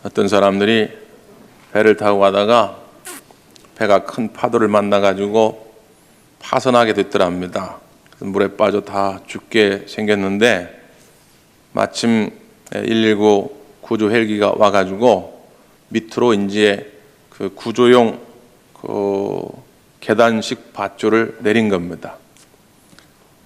어떤 사람들이 배를 타고 가다가 배가 큰 파도를 만나가지고 파선하게 됐더랍니다. 물에 빠져 다 죽게 생겼는데 마침 119 구조 헬기가 와가지고 밑으로 이제 그 구조용 그 계단식 밧줄을 내린 겁니다.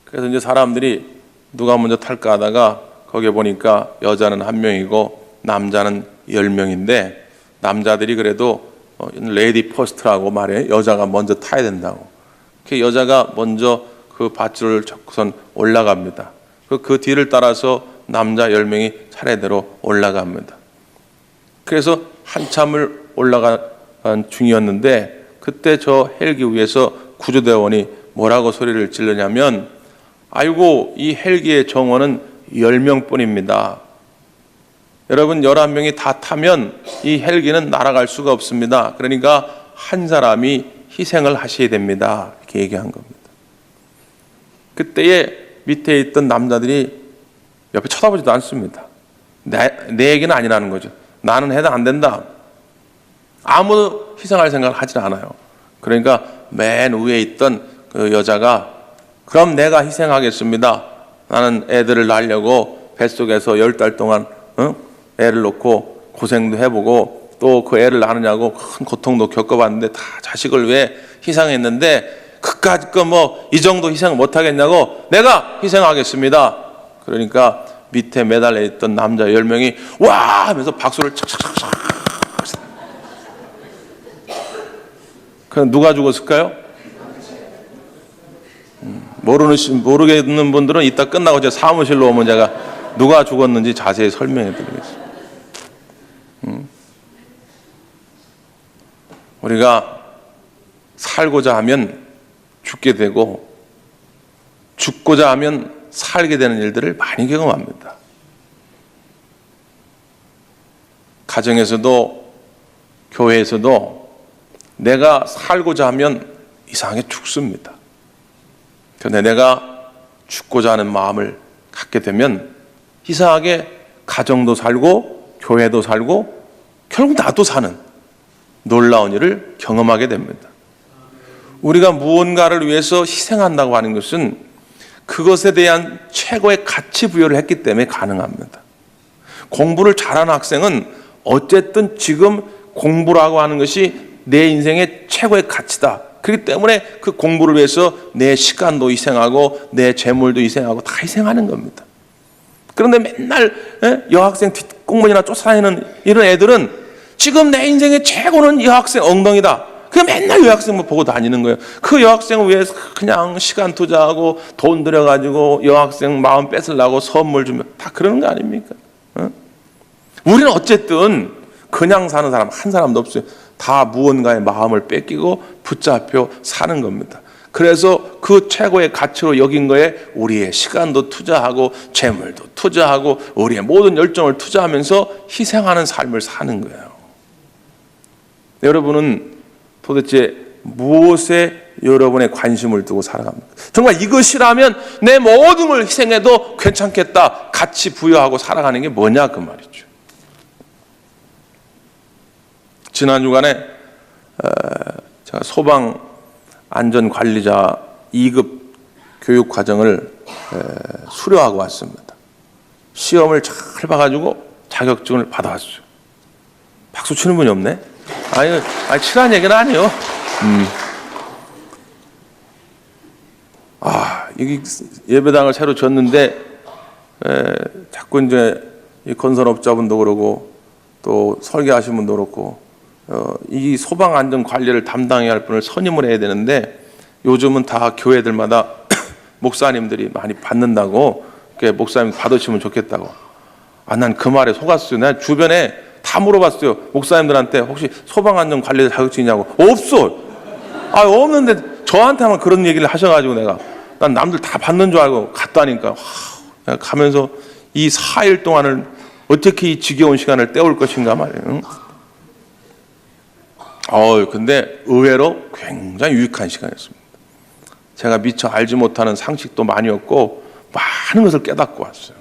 그래서 이제 사람들이 누가 먼저 탈까 하다가 거기에 보니까 여자는 1명이고 남자는 10명인데 남자들이 그래도 레이디 퍼스트라고 말해, 여자가 먼저 타야 된다고. 여자가 먼저 그 밧줄을 잡고선 올라갑니다. 그 뒤를 따라서 남자 10명이 차례대로 올라갑니다. 그래서 한참을 올라간 중이었는데 그때 저 헬기 위에서 구조대원이 뭐라고 소리를 지르냐면, 아이고, 이 헬기의 정원은 10명뿐입니다. 여러분 11명이 다 타면 이 헬기는 날아갈 수가 없습니다. 그러니까 한 사람이 희생을 하셔야 됩니다. 이렇게 얘기한 겁니다. 그때에 밑에 있던 남자들이 옆에 쳐다보지도 않습니다. 내 얘기는 아니라는 거죠. 나는 해당 안 된다. 아무도 희생할 생각을 하지 않아요. 그러니까 맨 위에 있던 그 여자가 그럼 내가 희생하겠습니다. 나는 애들을 낳으려고 뱃속에서 10달 동안 애를 놓고 고생도 해보고 또 그 애를 낳느냐고 큰 고통도 겪어봤는데 다 자식을 위해 희생했는데 그까짓 거 뭐 이 정도 희생 못하겠냐고 내가 희생하겠습니다. 그러니까 밑에 매달려 있던 남자 10명이 와 하면서 박수를 착착착착. 그럼 누가 죽었을까요? 모르겠는 분들은 이따 끝나고 제 사무실로 오면 제가 누가 죽었는지 자세히 설명해 드리겠습니다. 우리가 살고자 하면 죽게 되고 죽고자 하면 살게 되는 일들을 많이 경험합니다. 가정에서도 교회에서도 내가 살고자 하면 이상하게 죽습니다. 그런데 내가 죽고자 하는 마음을 갖게 되면 이상하게 가정도 살고 교회도 살고 결국 나도 사는 놀라운 일을 경험하게 됩니다. 우리가 무언가를 위해서 희생한다고 하는 것은 그것에 대한 최고의 가치 부여를 했기 때문에 가능합니다. 공부를 잘하는 학생은 어쨌든 지금 공부라고 하는 것이 내 인생의 최고의 가치다. 그렇기 때문에 그 공부를 위해서 내 시간도 희생하고 내 재물도 희생하고 다 희생하는 겁니다. 그런데 맨날 여학생 뒷공문이나 쫓아다니는 이런 애들은 지금 내 인생의 최고는 여학생 엉덩이다. 그냥 맨날 여학생만 보고 다니는 거예요. 그 여학생을 위해서 그냥 시간 투자하고 돈 들여가지고 여학생 마음 뺏으려고 선물 주면 다 그러는 거 아닙니까? 우리는 어쨌든 그냥 사는 사람 한 사람도 없어요. 다 무언가의 마음을 뺏기고 붙잡혀 사는 겁니다. 그래서 그 최고의 가치로 여긴 거에 우리의 시간도 투자하고 재물도 투자하고 우리의 모든 열정을 투자하면서 희생하는 삶을 사는 거예요. 여러분은 도대체 무엇에 여러분의 관심을 두고 살아갑니까? 정말 이것이라면 내 모든 걸 희생해도 괜찮겠다. 가치 부여하고 살아가는 게 뭐냐 그 말이죠. 지난 주간에 제가 소방 안전관리자 2급 교육 과정을 수료하고 왔습니다. 시험을 잘 봐가지고 자격증을 받아왔어요. 박수 치는 분이 없네? 아니 치라는 얘기는 아니에요. 여기 예배당을 새로 졌는데 자꾸 이제 이 건설업자분도 그러고 또 설계하신 분도 그렇고 이 소방 안전 관리를 담당해야 할 분을 선임을 해야 되는데 요즘은 다 교회들마다 목사님들이 많이 받는다고, 목사님 받으시면 좋겠다고. 난 그 말에 속았어요. 내가 주변에 다 물어봤어요. 목사님들한테 혹시 소방 안전 관리 자격증이냐고. 없어. 없는데 저한테만 그런 얘기를 하셔가지고 난 남들 다 받는 줄 알고 갔다니까. 내가 가면서 이 4일 동안을 어떻게 이 지겨운 시간을 때울 것인가 말이에요. 근데 의외로 굉장히 유익한 시간이었습니다. 제가 미처 알지 못하는 상식도 많이 얻고 많은 것을 깨닫고 왔어요.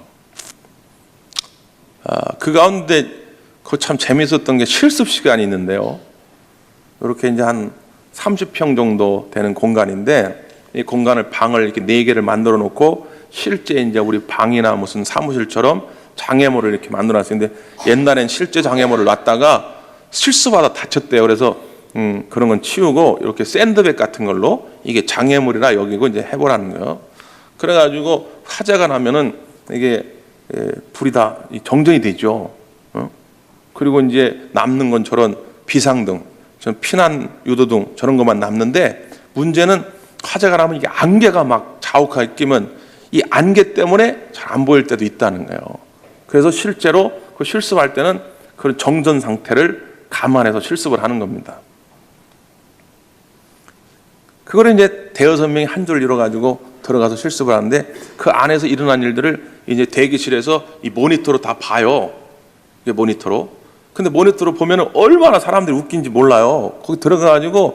그 가운데 그거 참 재밌었던 게 실습 시간이 있는데요. 이렇게 이제 한 30평 정도 되는 공간인데, 이 공간을 방을 이렇게 4개를 만들어 놓고 실제 이제 우리 방이나 무슨 사무실처럼 장애물을 이렇게 만들어 놨어요. 근데 옛날엔 실제 장애물을 놨다가 실수하다 다쳤대요. 그래서 그런 건 치우고 이렇게 샌드백 같은 걸로 이게 장애물이라 여기고 이제 해보라는 거예요. 그래가지고 화재가 나면은 이게 불이 다 정전이 되죠. 그리고 이제 남는 건 저런 비상등, 피난 유도등 저런 것만 남는데, 문제는 화재가 나면 이게 안개가 막 자욱하게 끼면 이 안개 때문에 잘 안 보일 때도 있다는 거예요. 그래서 실제로 그 실습할 때는 그런 정전 상태를 감안해서 실습을 하는 겁니다. 그걸 이제 대여섯 명이 한 줄 이뤄가지고 들어가서 실습을 하는데, 그 안에서 일어난 일들을 이제 대기실에서 이 모니터로 다 봐요. 이게 모니터로. 근데 모니터로 보면은 얼마나 사람들이 웃긴지 몰라요. 거기 들어가가지고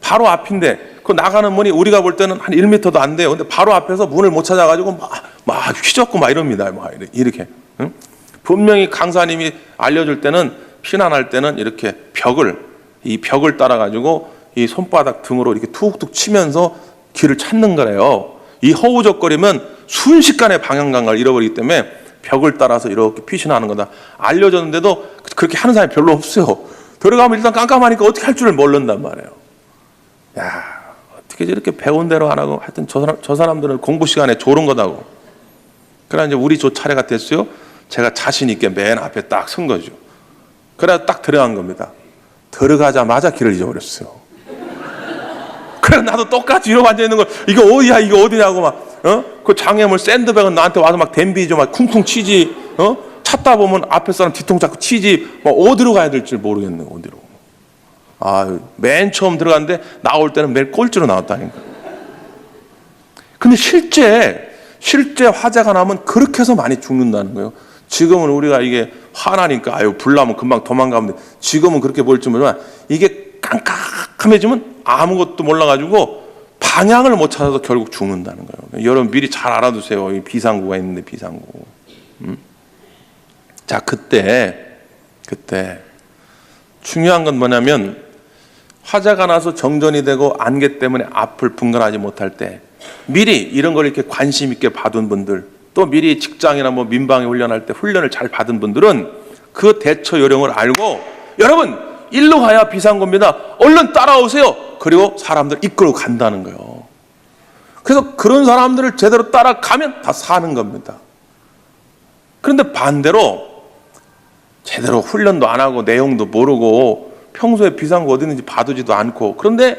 바로 앞인데, 그 나가는 문이 우리가 볼 때는 한 1m도 안 돼요. 근데 바로 앞에서 문을 못 찾아가지고 막 휘젓고 막 이럽니다. 막 이렇게. 응? 분명히 강사님이 알려줄 때는, 피난할 때는 이렇게 이 벽을 따라가지고 이 손바닥 등으로 이렇게 툭툭 치면서 길을 찾는 거래요. 이 허우적거리면 순식간에 방향 감각을 잃어버리기 때문에 벽을 따라서 이렇게 피신하는 거다 알려줬는데도 그렇게 하는 사람이 별로 없어요. 들어가면 일단 깜깜하니까 어떻게 할 줄을 모른단 말이에요. 야, 어떻게 이렇게 배운 대로 안 하고, 하여튼 저 사람들은 공부 시간에 졸은 거다고. 그러나 이제 우리 조 차례가 됐어요. 제가 자신 있게 맨 앞에 딱 선 거죠. 그래서 딱 들어간 겁니다. 들어가자마자 길을 잊어버렸어요. 그래서 나도 똑같이 이러고 앉아 있는 거, 이거 어디야, 이거 어디냐고 막, 그 장애물 샌드백은 나한테 와서 막 댐비죠, 막 쿵쿵 치지, 찾다 보면 앞에 사람 뒤통 잡고 치지, 막 어디로 가야 될지 모르겠네, 어디로. 맨 처음 들어갔는데 나올 때는 매일 꼴찌로 나왔다니까. 근데 실제 화재가 나면 그렇게 해서 많이 죽는다는 거예요. 지금은 우리가 이게 화나니까 불 나면 금방 도망가면 돼. 지금은 그렇게 보일지 모르지만 이게 깜깜해지면 아무것도 몰라가지고 방향을 못 찾아서 결국 죽는다는 거예요. 여러분 미리 잘 알아두세요. 이 비상구가 있는데, 비상구. 자, 그때 중요한 건 뭐냐면, 화재가 나서 정전이 되고 안개 때문에 앞을 분간하지 못할 때 미리 이런 걸 이렇게 관심 있게 받은 분들, 또 미리 직장이나 뭐 민방위 훈련할 때 훈련을 잘 받은 분들은 그 대처 요령을 알고, 여러분 일로 가야 비상구입니다, 얼른 따라오세요. 그리고 사람들 이끌고 간다는 거예요. 그래서 그런 사람들을 제대로 따라가면 다 사는 겁니다. 그런데 반대로 제대로 훈련도 안 하고 내용도 모르고 평소에 비상구 어디 있는지 봐두지도 않고, 그런데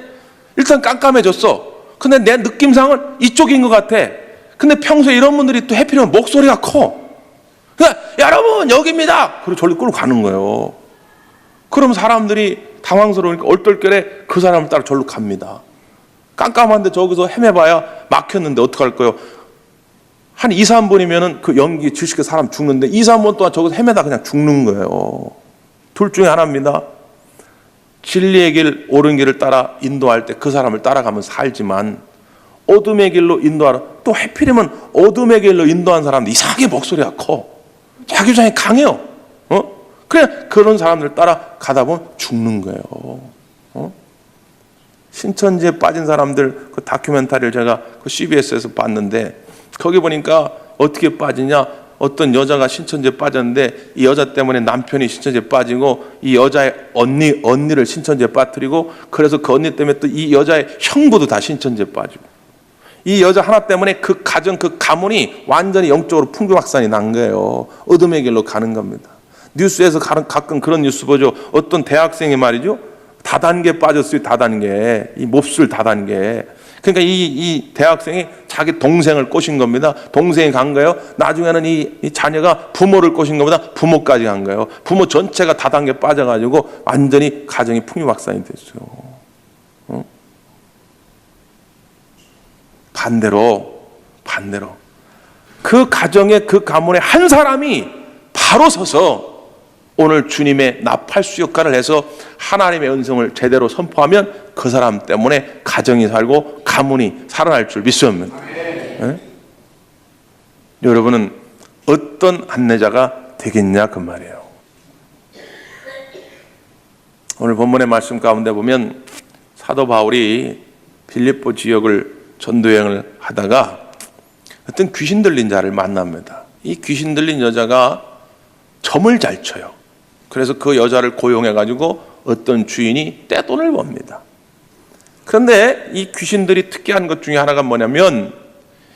일단 깜깜해졌어. 근데 내 느낌상은 이쪽인 것 같아. 근데 평소에 이런 분들이 또 해피하면 목소리가 커. 그러니까 여러분 여기입니다. 그리고 저리 끌고 가는 거예요. 그럼 사람들이 당황스러우니까 얼떨결에 그 사람을 따라 절로 갑니다. 깜깜한데 저기서 헤매봐야 막혔는데 어떡할 거예요? 한 2, 3분이면은 그 연기 질식에 사람 죽는데 2, 3분 동안 저기서 헤매다 그냥 죽는 거예요. 둘 중에 하나입니다. 진리의 길, 옳은 길을 따라 인도할 때 그 사람을 따라가면 살지만, 어둠의 길로 인도하라. 또 해필이면 어둠의 길로 인도한 사람들 이상하게 목소리가 커. 자기 주장이 강해요. 그냥 그런 사람들을 따라 가다 보면 죽는 거예요. 신천지에 빠진 사람들 그 다큐멘터리를 제가 그 CBS에서 봤는데, 거기 보니까 어떻게 빠지냐, 어떤 여자가 신천지에 빠졌는데 이 여자 때문에 남편이 신천지에 빠지고 이 여자의 언니를 신천지에 빠뜨리고, 그래서 그 언니 때문에 또 이 여자의 형부도 다 신천지에 빠지고, 이 여자 하나 때문에 그 가정, 그 가문이 완전히 영적으로 풍비박산이 난 거예요. 어둠의 길로 가는 겁니다. 뉴스에서 가끔 그런 뉴스 보죠. 어떤 대학생이 말이죠, 다단계 빠졌어요. 다단계, 이 몹쓸 다단계. 그러니까 이 대학생이 자기 동생을 꼬신 겁니다. 동생이 간 거예요. 나중에는 이 자녀가 부모를 꼬신 겁니다. 부모까지 간 거예요. 부모 전체가 다단계 빠져가지고 완전히 가정이 풍비박산이 됐어요. 반대로 그 가정의 그 가문의 한 사람이 바로 서서 오늘 주님의 나팔수 역할을 해서 하나님의 은성을 제대로 선포하면 그 사람 때문에 가정이 살고 가문이 살아날 줄 믿습니다. 네? 여러분은 어떤 안내자가 되겠냐 그 말이에요. 오늘 본문의 말씀 가운데 보면 사도 바울이 빌립보 지역을 전도여행을 하다가 어떤 귀신 들린 자를 만납니다. 이 귀신 들린 여자가 점을 잘 쳐요. 그래서 그 여자를 고용해가지고 어떤 주인이 떼돈을 법니다. 그런데 이 귀신들이 특이한 것 중에 하나가 뭐냐면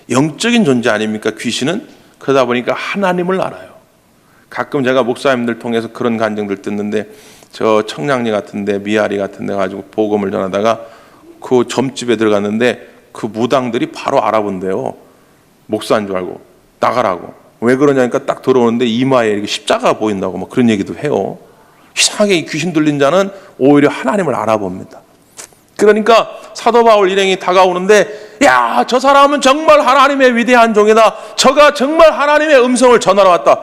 영적인 존재 아닙니까? 귀신은. 그러다 보니까 하나님을 알아요. 가끔 제가 목사님들 통해서 그런 간증들 듣는데 저 청량리 같은데 미아리 같은데 가지고 복음을 전하다가 그 점집에 들어갔는데 그 무당들이 바로 알아본대요. 목사인 줄 알고 나가라고. 왜 그러냐니까 딱 들어오는데 이마에 이렇게 십자가가 보인다고 막 그런 얘기도 해요. 이상하게 이 귀신 들린 자는 오히려 하나님을 알아봅니다. 그러니까 사도 바울 일행이 다가오는데 야, 저 사람은 정말 하나님의 위대한 종이다. 저가 정말 하나님의 음성을 전하러 왔다.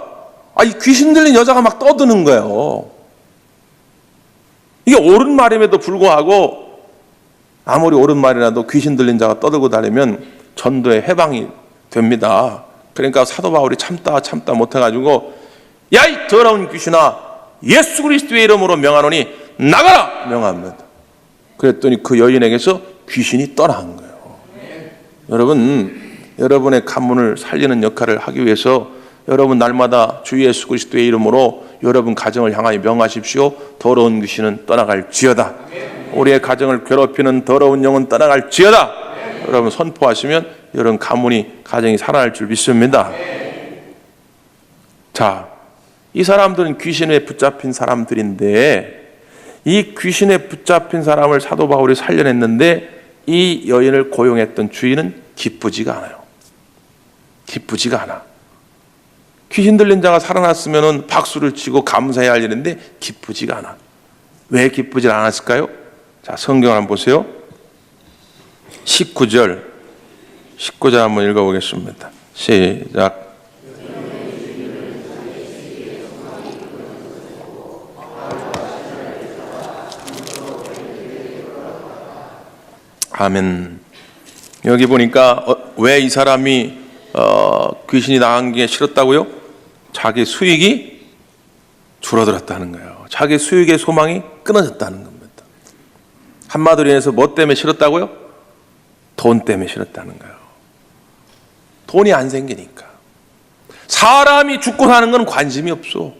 이 귀신 들린 여자가 막 떠드는 거예요. 이게 옳은 말임에도 불구하고 아무리 옳은 말이라도 귀신 들린 자가 떠들고 다니면 전도에 해방이 됩니다. 그러니까 사도 바울이 참다 못해가지고 야, 이 더러운 귀신아, 예수 그리스도의 이름으로 명하노니 나가라 명합니다. 그랬더니 그 여인에게서 귀신이 떠난 거예요. 여러분, 여러분의 가문을 살리는 역할을 하기 위해서 여러분 날마다 주 예수 그리스도의 이름으로 여러분 가정을 향하여 명하십시오. 더러운 귀신은 떠나갈지어다. 우리의 가정을 괴롭히는 더러운 영은 떠나갈지어다. 여러분 선포하시면 여러분 가정이 살아날 줄 믿습니다. 자, 이 사람들은 귀신에 붙잡힌 사람들인데 이 귀신에 붙잡힌 사람을 사도 바울이 살려냈는데 이 여인을 고용했던 주인은 기쁘지가 않아요. 기쁘지가 않아. 귀신 들린 자가 살아났으면 박수를 치고 감사해야 할 일인데 기쁘지가 않아. 왜 기쁘지 않았을까요? 자, 성경을 한번 보세요. 19절 한번 읽어보겠습니다. 시작. 아멘. 여기 보니까 왜 이 사람이 귀신이 나간 게 싫었다고요? 자기 수익이 줄어들었다는 거예요. 자기 수익의 소망이 끊어졌다는 겁니다. 한마디로 해서 뭐 때문에 싫었다고요? 돈 때문에 싫었다는 거예요. 돈이 안 생기니까. 사람이 죽고 사는 건 관심이 없어.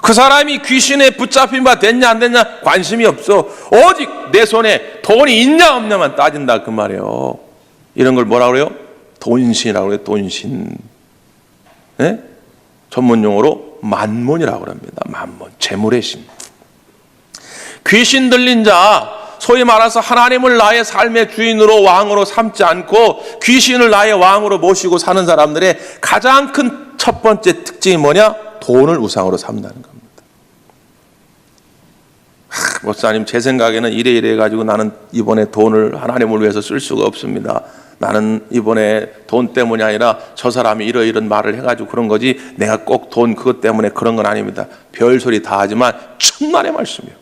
그 사람이 귀신에 붙잡힌 바 됐냐 안 됐냐 관심이 없어. 오직 내 손에 돈이 있냐 없냐만 따진다 그 말이에요. 이런 걸 뭐라 그래요? 돈신이라고 그래요. 돈신. 네? 전문 용어로 만몬이라고 합니다. 만몬, 재물의 신. 귀신 들린 자, 소위 말해서 하나님을 나의 삶의 주인으로 왕으로 삼지 않고 귀신을 나의 왕으로 모시고 사는 사람들의 가장 큰 첫 번째 특징이 뭐냐? 돈을 우상으로 삼는다는 겁니다. 목사님, 제 생각에는 이래 해가지고 나는 이번에 돈을 하나님을 위해서 쓸 수가 없습니다. 나는 이번에 돈 때문이 아니라 저 사람이 이런 말을 해가지고 그런 거지 내가 꼭 돈 그것 때문에 그런 건 아닙니다. 별소리 다 하지만 천만의 말씀이에요.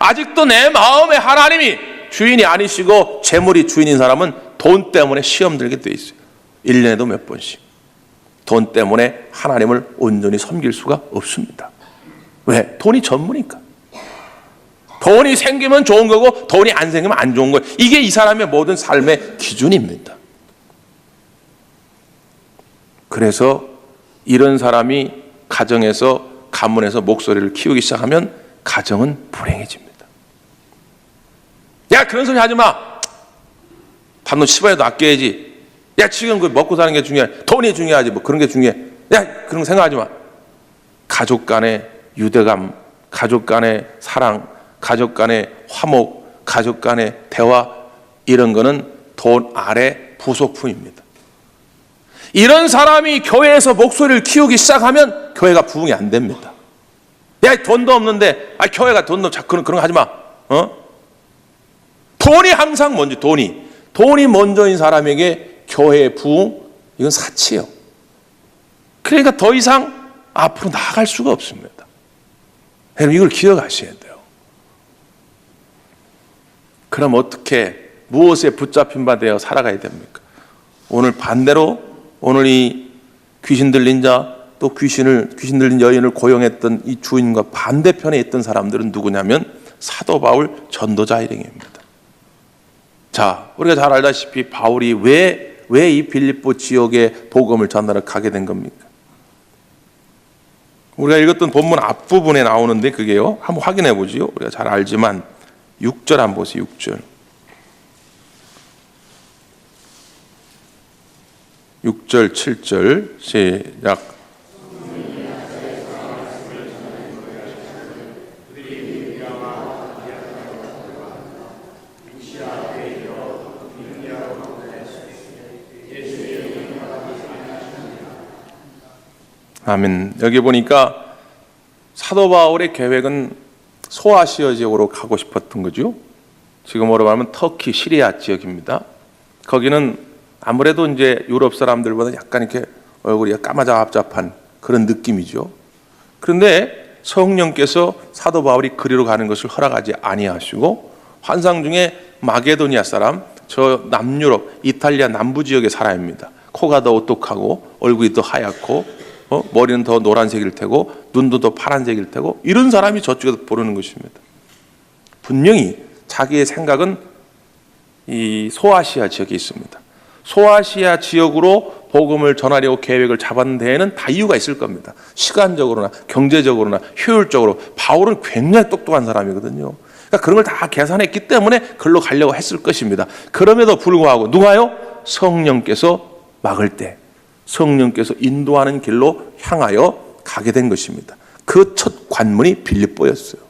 아직도 내 마음에 하나님이 주인이 아니시고 재물이 주인인 사람은 돈 때문에 시험 들게 돼 있어요. 1년에도 몇 번씩. 돈 때문에 하나님을 온전히 섬길 수가 없습니다. 왜? 돈이 전부니까. 돈이 생기면 좋은 거고 돈이 안 생기면 안 좋은 거예요. 이게 이 사람의 모든 삶의 기준입니다. 그래서 이런 사람이 가정에서 가문에서 목소리를 키우기 시작하면 가정은 불행해집니다. 야, 그런 소리 하지 마. 단돈 10원이라도 아껴야지. 야, 지금 그 먹고 사는 게 중요해. 돈이 중요하지. 뭐 그런 게 중요해. 야, 그런 거 생각하지 마. 가족 간의 유대감, 가족 간의 사랑, 가족 간의 화목, 가족 간의 대화, 이런 거는 돈 아래 부속품입니다. 이런 사람이 교회에서 목소리를 키우기 시작하면 교회가 부흥이 안 됩니다. 야, 돈도 없는데 교회가 돈도 그런 거 하지 마. 돈이 항상 먼저. 돈이 먼저인 사람에게 교회의 부흥, 이건 사치예요. 그러니까 더 이상 앞으로 나아갈 수가 없습니다. 여러분, 이걸 기억하셔야 돼요. 그럼 어떻게, 무엇에 붙잡힌 바 되어 살아가야 됩니까? 오늘 반대로, 오늘 이 귀신 들린 자, 또 귀신 들린 여인을 고용했던 이 주인과 반대편에 있던 사람들은 누구냐면 사도 바울 전도자 일행입니다. 자, 우리가 잘 알다시피 바울이 왜 이 빌립보 지역에 복음을 전하러 가게 된 겁니까? 우리가 읽었던 본문 앞부분에 나오는데 그게요. 한번 확인해 보지요. 우리가 잘 알지만 6절 한번 보세요. 6절. 6절, 7절 시작. 아멘. 여기 보니까 사도 바울의 계획은 소아시아 지역으로 가고 싶었던 거죠. 지금으로 말하면 터키, 시리아 지역입니다. 거기는 아무래도 이제 유럽 사람들보다 약간 이렇게 얼굴이 까마잡잡한 그런 느낌이죠. 그런데 성령께서 사도 바울이 그리로 가는 것을 허락하지 아니하시고 환상 중에 마게도니아 사람, 저 남유럽, 이탈리아 남부 지역의 사람입니다. 코가 더 오똑하고 얼굴이 더 하얗고 머리는 더 노란색일 테고 눈도 더 파란색일 테고 이런 사람이 저쪽에서 부르는 것입니다. 분명히 자기의 생각은 이 소아시아 지역에 있습니다. 소아시아 지역으로 복음을 전하려고 계획을 잡았는 데에는 다 이유가 있을 겁니다. 시간적으로나 경제적으로나 효율적으로. 바울은 굉장히 똑똑한 사람이거든요. 그러니까 그런 걸 다 계산했기 때문에 글로 가려고 했을 것입니다. 그럼에도 불구하고 누가요? 성령께서 막을 때 성령께서 인도하는 길로 향하여 가게 된 것입니다. 그 첫 관문이 빌립보였어요.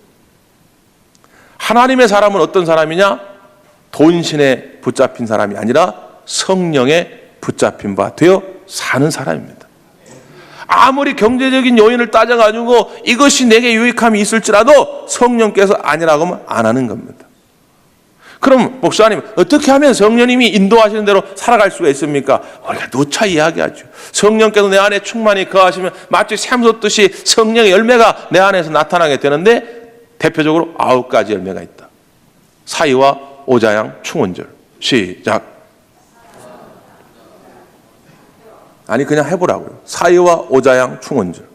하나님의 사람은 어떤 사람이냐? 돈신에 붙잡힌 사람이 아니라 성령에 붙잡힌 바 되어 사는 사람입니다. 아무리 경제적인 요인을 따져가지고 이것이 내게 유익함이 있을지라도 성령께서 아니라고 하면 안 하는 겁니다. 그럼 목사님, 어떻게 하면 성령님이 인도하시는 대로 살아갈 수가 있습니까? 우리가 누차 이야기하죠. 성령께서 내 안에 충만히 거하시면 마치 샘솟듯이 성령의 열매가 내 안에서 나타나게 되는데 대표적으로 9가지 열매가 있다. 사의와 오자양 충원절. 시작. 아니 그냥 해보라고요. 사의와 오자양 충원절.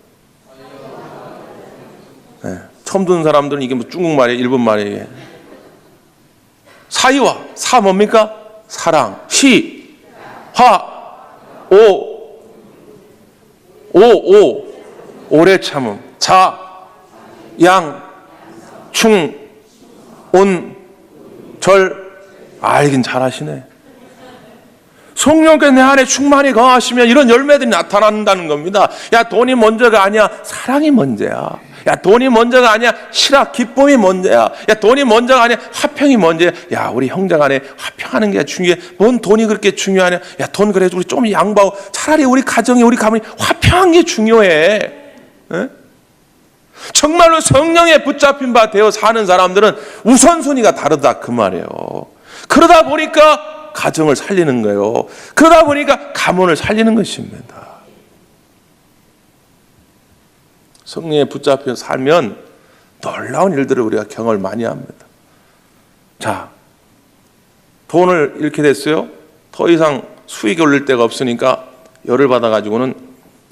네. 처음 듣는 사람들은 이게 뭐 중국말이에요, 일본말이에요. 사의와 사 뭡니까? 사랑. 시, 화, 오, 오래 참음. 자, 양, 충, 온, 절. 알긴 잘하시네. 성령께서 내 안에 충만히 거하시면 이런 열매들이 나타난다는 겁니다. 야, 돈이 먼저가 아니야. 사랑이 먼저야. 야, 돈이 먼저가 아니야. 실학, 기쁨이 먼저야. 야, 돈이 먼저가 아니야. 화평이 먼저야. 야, 우리 형제간에 화평하는 게 중요해. 뭔 돈이 그렇게 중요하냐. 야, 돈 그래도 우리 좀 양보하고 차라리 우리 가정이, 우리 가문이 화평한 게 중요해. 에? 정말로 성령에 붙잡힌 바 되어 사는 사람들은 우선순위가 다르다 그 말이에요. 그러다 보니까 가정을 살리는 거예요. 그러다 보니까 가문을 살리는 것입니다. 성령에 붙잡혀 살면 놀라운 일들을 우리가 경험을 많이 합니다. 자, 돈을 잃게 됐어요. 더 이상 수익이 올릴 데가 없으니까 열을 받아가지고는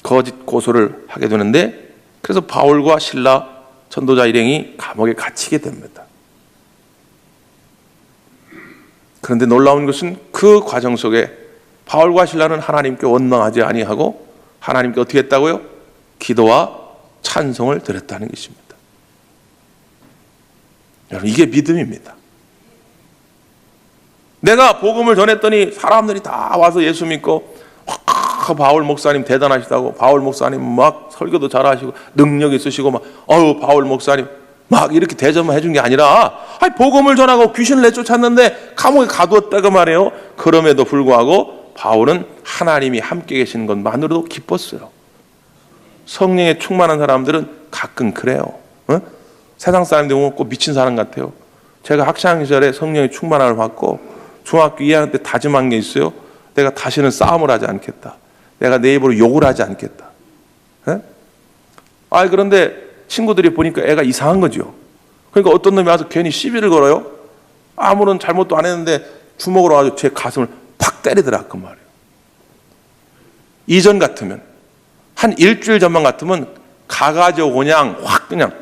거짓 고소를 하게 되는데, 그래서 바울과 실라 전도자 일행이 감옥에 갇히게 됩니다. 그런데 놀라운 것은 그 과정 속에 바울과 실라는 하나님께 원망하지 아니하고 하나님께 어떻게 했다고요? 기도와 찬송을 드렸다는 것입니다. 여러분, 이게 믿음입니다. 내가 복음을 전했더니 사람들이 다 와서 예수 믿고 바울 목사님 대단하시다고, 바울 목사님 막 설교도 잘하시고 능력 있으시고 막 바울 목사님 막 이렇게 대접만 해준 게 아니라 복음을 전하고 귀신을 내쫓았는데 감옥에 가두었다고 말해요. 그럼에도 불구하고 바울은 하나님이 함께 계시는 것만으로도 기뻤어요. 성령에 충만한 사람들은 가끔 그래요. 세상 사람들이 보면 꼭 미친 사람 같아요. 제가 학창 시절에 성령의 충만함을 받고 중학교 2학년 때 다짐한 게 있어요. 내가 다시는 싸움을 하지 않겠다. 내가 내 입으로 욕을 하지 않겠다. 그런데 친구들이 보니까 애가 이상한 거죠. 그러니까 어떤 놈이 와서 괜히 시비를 걸어요. 아무런 잘못도 안 했는데 주먹으로 와서 제 가슴을 팍 때리더라 그 말이에요. 이전 같으면 한 일주일 전만 같으면 가가지고 그냥 확 그냥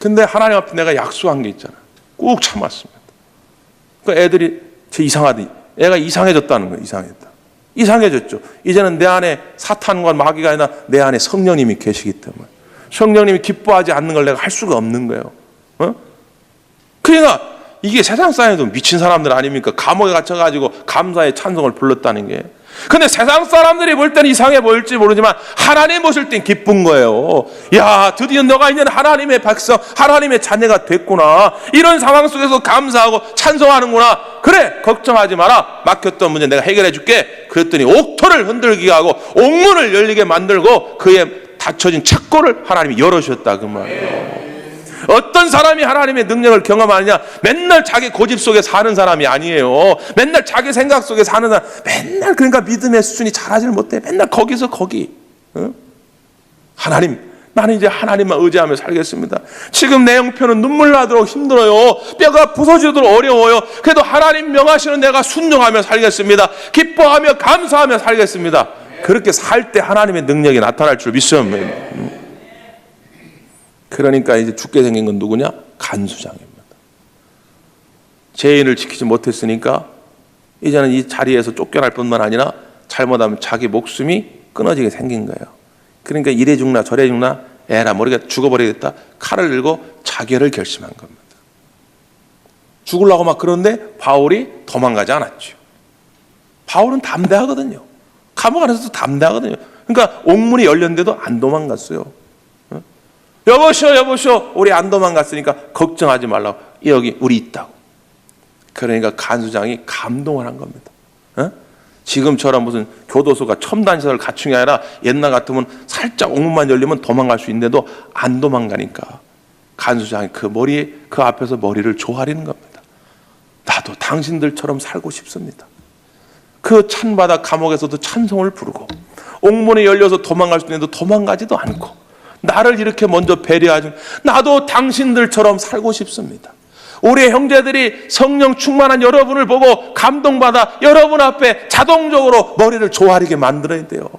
근데 하나님 앞에 내가 약속한 게 있잖아. 꾹 참았습니다. 그 애들이 애가 이상해졌다는 거예요. 이상해졌죠. 이제는 내 안에 사탄과 마귀가 아니라 내 안에 성령님이 계시기 때문에 성령님이 기뻐하지 않는 걸 내가 할 수가 없는 거예요. 그러니까 이게 세상 사람도 미친 사람들 아닙니까? 감옥에 갇혀가지고 감사의 찬송을 불렀다는 게. 근데 세상 사람들이 볼 때는 이상해 보일지 모르지만 하나님 보실 땐 기쁜 거예요. 야, 드디어 너가 이제는 하나님의 백성, 하나님의 자녀가 됐구나. 이런 상황 속에서 감사하고 찬송하는구나. 그래, 걱정하지 마라. 막혔던 문제 내가 해결해 줄게. 그랬더니 옥토를 흔들게 하고 옥문을 열리게 만들고 그의 닫혀진 창고를 하나님이 열어주셨다 그 말이에요. 어떤 사람이 하나님의 능력을 경험하느냐? 맨날 자기 고집 속에 사는 사람이 아니에요. 맨날 자기 생각 속에 사는 사람, 맨날 그러니까 믿음의 수준이 자라질 못해. 맨날 거기서 거기. 하나님, 나는 이제 하나님만 의지하며 살겠습니다. 지금 내 형편은 눈물 나도록 힘들어요. 뼈가 부서지도록 어려워요. 그래도 하나님 명하시는 내가 순종하며 살겠습니다. 기뻐하며 감사하며 살겠습니다. 그렇게 살 때 하나님의 능력이 나타날 줄 믿습니다. 그러니까 이제 죽게 생긴 건 누구냐? 간수장입니다. 죄인을 지키지 못했으니까 이제는 이 자리에서 쫓겨날 뿐만 아니라 잘못하면 자기 목숨이 끊어지게 생긴 거예요. 그러니까 이래 죽나 저래 죽나 에라 모르겠다 죽어버리겠다 칼을 들고 자결을 결심한 겁니다. 죽으려고 막 그런데 바울이 도망가지 않았죠. 바울은 담대하거든요. 감옥 안에서도 담대하거든요. 그러니까 옥문이 열렸는데도 안 도망갔어요. 여보시오 우리 안 도망갔으니까 걱정하지 말라고. 여기 우리 있다고. 그러니까 간수장이 감동을 한 겁니다. 지금처럼 무슨 교도소가 첨단시설을 갖춘 게 아니라 옛날 같으면 살짝 옥문만 열리면 도망갈 수 있는데도 안 도망가니까 간수장이 그 앞에서 머리를 조아리는 겁니다. 나도 당신들처럼 살고 싶습니다. 그 찬바다 감옥에서도 찬송을 부르고 옥문이 열려서 도망갈 수 있는데도 도망가지도 않고 나를 이렇게 먼저 배려하지. 나도 당신들처럼 살고 싶습니다. 우리 형제들이 성령 충만한 여러분을 보고 감동받아 여러분 앞에 자동적으로 머리를 조아리게 만들어야 돼요.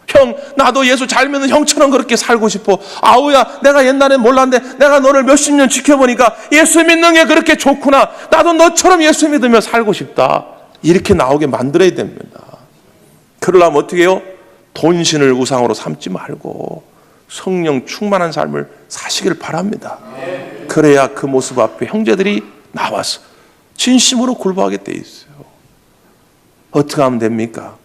형, 나도 예수 잘 믿는 형처럼 그렇게 살고 싶어. 아우야, 내가 옛날엔 몰랐는데 내가 너를 몇십 년 지켜보니까 예수 믿는 게 그렇게 좋구나. 나도 너처럼 예수 믿으며 살고 싶다. 이렇게 나오게 만들어야 됩니다. 그러려면 어떻게 해요? 돈신을 우상으로 삼지 말고 성령 충만한 삶을 사시길 바랍니다. 그래야 그 모습 앞에 형제들이 나와서 진심으로 굴복하게 돼 있어요. 어떻게 하면 됩니까?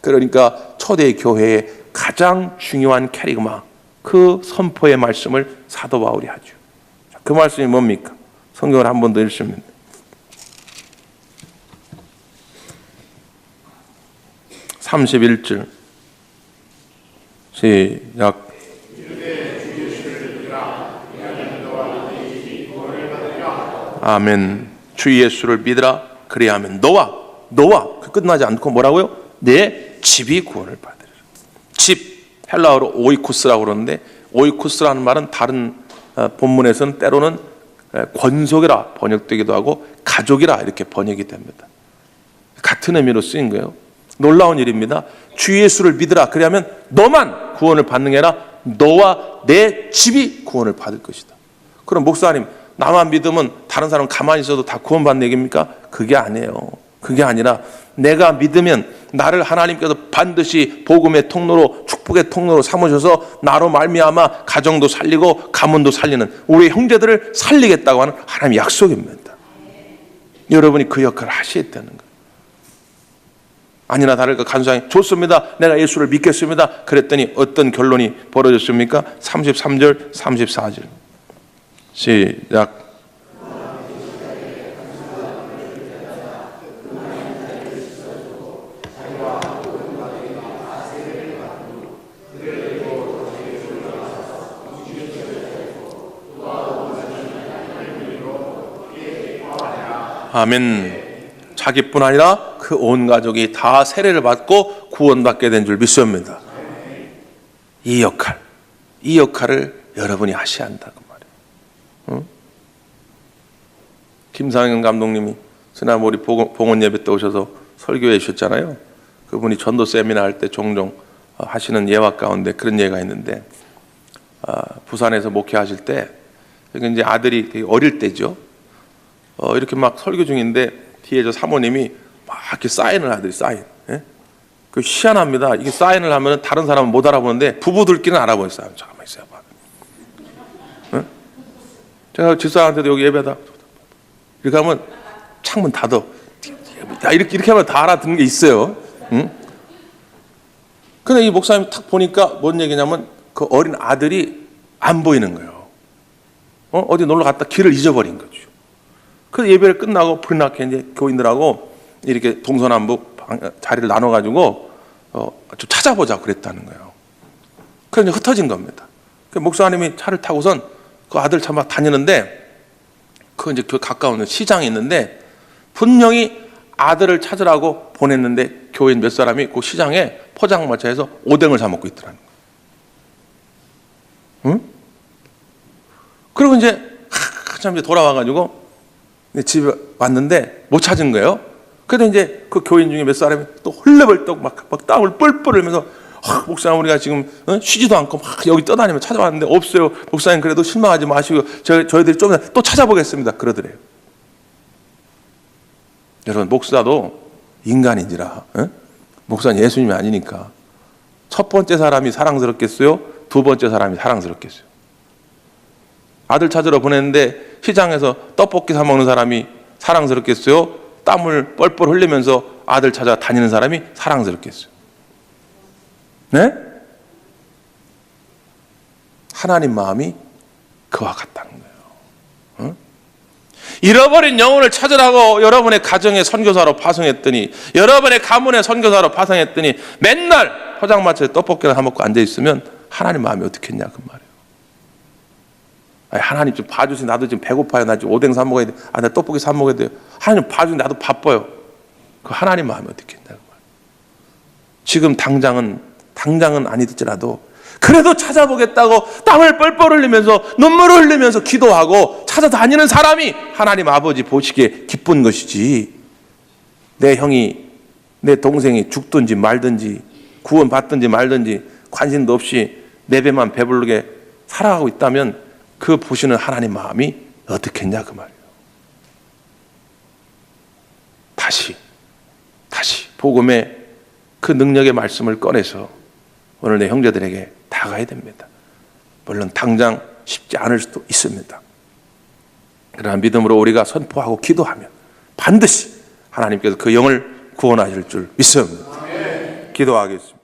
그러니까 초대 교회의 가장 중요한 캐리그마, 그 선포의 말씀을 사도 바울이 하죠. 그 말씀이 뭡니까? 성경을 한 번 더 읽으시면 31절 시작. 아멘. 주 예수를 믿으라. 그리하면 너와 끝나지 않고 뭐라고요? 내 집이 구원을 받으리라. 집, 헬라어로 오이코스라고 그러는데 오이코스라는 말은 다른 본문에서는 때로는 권속이라 번역되기도 하고 가족이라 이렇게 번역이 됩니다. 같은 의미로 쓰인 거예요. 놀라운 일입니다. 주 예수를 믿으라. 그러면 너만 구원을 받는 게 아니라 너와 내 집이 구원을 받을 것이다. 그럼 목사님, 나만 믿으면 다른 사람 가만히 있어도 다 구원받는 얘기입니까? 그게 아니에요. 그게 아니라 내가 믿으면 나를 하나님께서 반드시 복음의 통로로, 축복의 통로로 삼으셔서 나로 말미암아 가정도 살리고 가문도 살리는 우리 형제들을 살리겠다고 하는 하나님의 약속입니다. 여러분이 그 역할을 하셔야 되는 거예요. 아니나 다를까 간수장이 좋습니다. 내가 예수를 믿겠습니다. 그랬더니 어떤 결론이 벌어졌습니까? 33절, 34절. 시작. 아멘. 자기뿐 아니라 그 온 가족이 다 세례를 받고 구원받게 된 줄 믿습니다. 이 역할을 여러분이 하셔야 한다고 말이에요. 김상현 감독님이 지난번 우리 봉헌 예배 때 오셔서 설교해 주셨잖아요. 그분이 전도 세미나 할 때 종종 하시는 예화 가운데 그런 예가 있는데 부산에서 목회하실 때 이제 아들이 되게 어릴 때죠. 이렇게 막 설교 중인데 뒤에 저 사모님이 막 이렇게 사인을 하더니 사인. 예? 그 희한합니다. 이게 사인을 하면 다른 사람은 못 알아보는데 부부들끼리는 알아보였어요. 잠깐만 있어봐. 예? 제가 집사한테도 여기 예배하다 이렇게 하면 창문 닫어. 이렇게 하면 다 알아듣는 게 있어요. 응? 근데 이 목사님 탁 보니까 뭔 얘기냐면 그 어린 아들이 안 보이는 거예요. 어디 놀러 갔다 길을 잊어버린 거죠. 그래서 예배를 끝나고 불이 나게 이제 교인들하고 이렇게 동서남북 자리를 나눠가지고 좀 찾아보자 그랬다는 거예요. 그래서 이제 흩어진 겁니다. 그 목사님이 차를 타고선 그 아들 차 막 다니는데 그 이제 그 가까운 시장이 있는데 분명히 아들을 찾으라고 보냈는데 교인 몇 사람이 그 시장에 포장마차에서 오뎅을 사 먹고 있더라는 거예요. 응? 그리고 이제 한참 이제 돌아와가지고 집에 왔는데 못 찾은 거예요. 그래서 이제 그 교인 중에 몇 사람이 또 헐레벌떡 막 땀을 뻘뻘 흘리면서 목사님 우리가 지금 쉬지도 않고 막 여기 떠다니며 찾아왔는데 없어요. 목사님 그래도 실망하지 마시고 저희들이 좀 또 찾아보겠습니다. 그러더래요. 여러분 목사도 인간인지라 목사는 예수님이 아니니까 첫 번째 사람이 사랑스럽겠어요? 두 번째 사람이 사랑스럽겠어요? 아들 찾으러 보냈는데 시장에서 떡볶이 사 먹는 사람이 사랑스럽겠어요? 땀을 뻘뻘 흘리면서 아들 찾아 다니는 사람이 사랑스럽겠어요? 네? 하나님 마음이 그와 같다는 거예요. 응? 잃어버린 영혼을 찾으라고 여러분의 가정에 선교사로 파송했더니 여러분의 가문에 선교사로 파송했더니 맨날 포장마차에 떡볶이를 사 먹고 앉아있으면 하나님 마음이 어떻겠냐 그 말이에요. 아니, 하나님 좀 봐주세요. 나도 지금 배고파요. 나 지금 오뎅 사 먹어야 돼. 나 떡볶이 사 먹어야 돼요. 하나님 봐주세요. 나도 바빠요. 그 하나님 마음이 어떻겠냐 그 말이에요. 지금 당장은 아니더라도 그래도 찾아보겠다고 땀을 뻘뻘 흘리면서 눈물을 흘리면서 기도하고 찾아다니는 사람이 하나님 아버지 보시기에 기쁜 것이지, 내 형이 내 동생이 죽든지 말든지 구원 받든지 말든지 관심도 없이 내 배만 배부르게 살아가고 있다면 그 보시는 하나님 마음이 어떻겠냐 그 말이에요. 다시 복음의 그 능력의 말씀을 꺼내서 오늘 내 형제들에게 다가야 됩니다. 물론 당장 쉽지 않을 수도 있습니다. 그러나 믿음으로 우리가 선포하고 기도하면 반드시 하나님께서 그 영을 구원하실 줄 믿습니다. 기도하겠습니다.